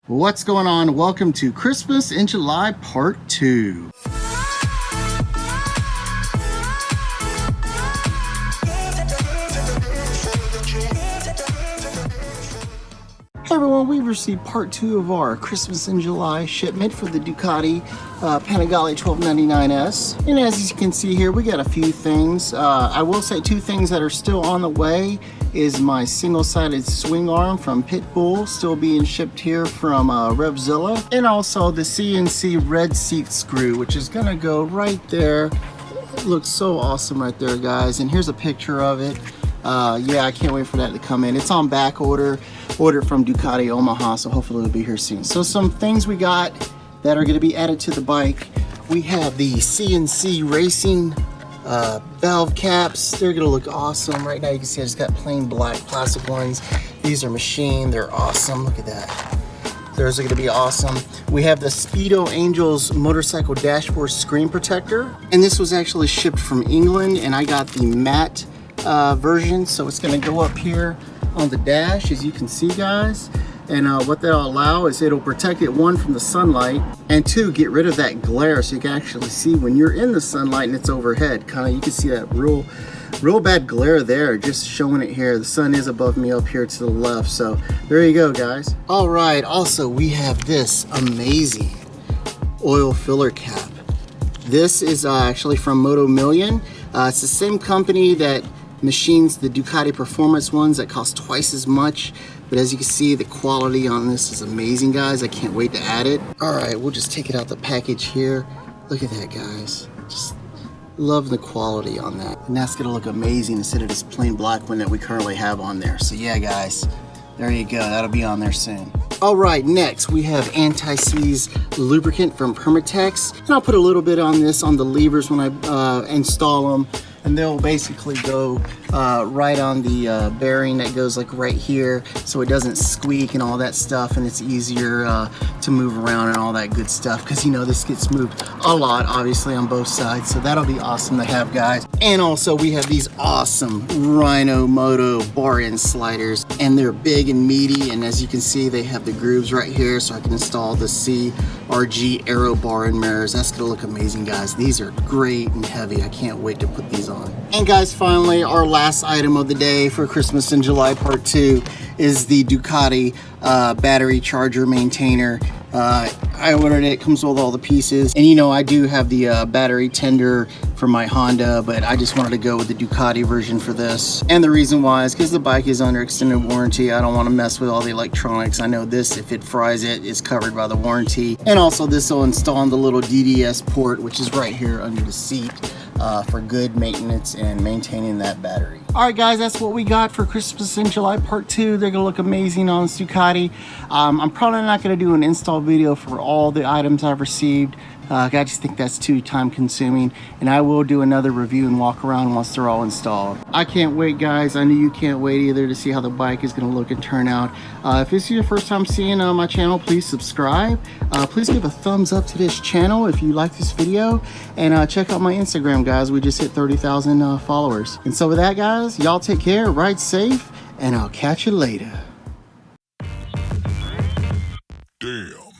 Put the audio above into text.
What's going on? Welcome to Christmas in July Part 2. Hey everyone, we've received Part 2 of our Christmas in July shipment for the Ducati Panigale S. And as you can see here, we got a few things. I will say two things that are still on the way is my single-sided swing arm from Pitbull, still being shipped here from Revzilla, and also the CNC red seat screw, which is gonna go right there. It looks so awesome right there, guys, and here's a picture of it. Yeah, I can't wait for that to come in. It's on back ordered from Ducati Omaha, so hopefully it'll be here soon. So some things we got that are gonna be added to the bike. We have the CNC racing valve caps. They're gonna look awesome. Right now you can see I just got plain black plastic ones. These are machined, they're awesome. Look at that. Those are gonna be awesome. We have the Speedo Angels motorcycle dashboard screen protector. And this was actually shipped from England, and I got the matte version. So it's gonna go up here on the dash, as you can see, guys. And what that'll allow is it'll protect it, one, from the sunlight, and two, get rid of that glare so you can actually see when you're in the sunlight and it's overhead. Kind of, you can see that real bad glare there, just showing it here. The sun is above me up here to the left, so there you go, guys. All right, also we have this amazing oil filler cap. This is actually from Moto Million. It's the same company that machines the Ducati performance ones that cost twice as much. But as you can see, the quality on this is amazing, guys. I can't wait to add it. All right, we'll just take it out the package here. Look at that, guys. Just love the quality on that. And that's gonna look amazing instead of this plain black one that we currently have on there. So yeah, guys, there you go. That'll be on there soon. All right, next we have anti-seize lubricant from Permatex. And I'll put a little bit on this on the levers when I install them. And they'll basically go right on the bearing that goes like right here, so it doesn't squeak and all that stuff, and it's easier to move around and all that good stuff, because you know this gets moved a lot obviously on both sides. So that'll be awesome to have, guys. And also we have these awesome Rhino Moto bar end sliders, and they're big and meaty, and as you can see they have the grooves right here, so I can install the CRG Aero bar end mirrors. That's gonna look amazing, guys. These are great and heavy. I can't wait to put these on. And guys, finally, our last item of the day for Christmas in July Part 2 is the Ducati battery charger maintainer. I ordered it. It comes with all the pieces, and you know I do have the battery tender for my Honda, but I just wanted to go with the Ducati version for this. And the reason why is because the bike is under extended warranty. I don't want to mess with all the electronics. I know this, if it fries it, is covered by the warranty. And also this will install on the little DDS port, which is right here under the seat, for good maintenance and maintaining that battery. All right, guys, that's what we got for Christmas in July Part 2. They're gonna look amazing on this Ducati. I'm probably not gonna do an install video for all the items I've received. I just think that's too time consuming, and I will do another review and walk around once they're all installed. I can't wait, guys. I know you can't wait either to see how the bike is going to look and turn out. If this is your first time seeing my channel, please subscribe. Please give a thumbs up to this channel if you like this video, and check out my Instagram, guys. We just hit 30,000 followers. And so with that, guys, y'all take care, ride safe, and I'll catch you later. Damn.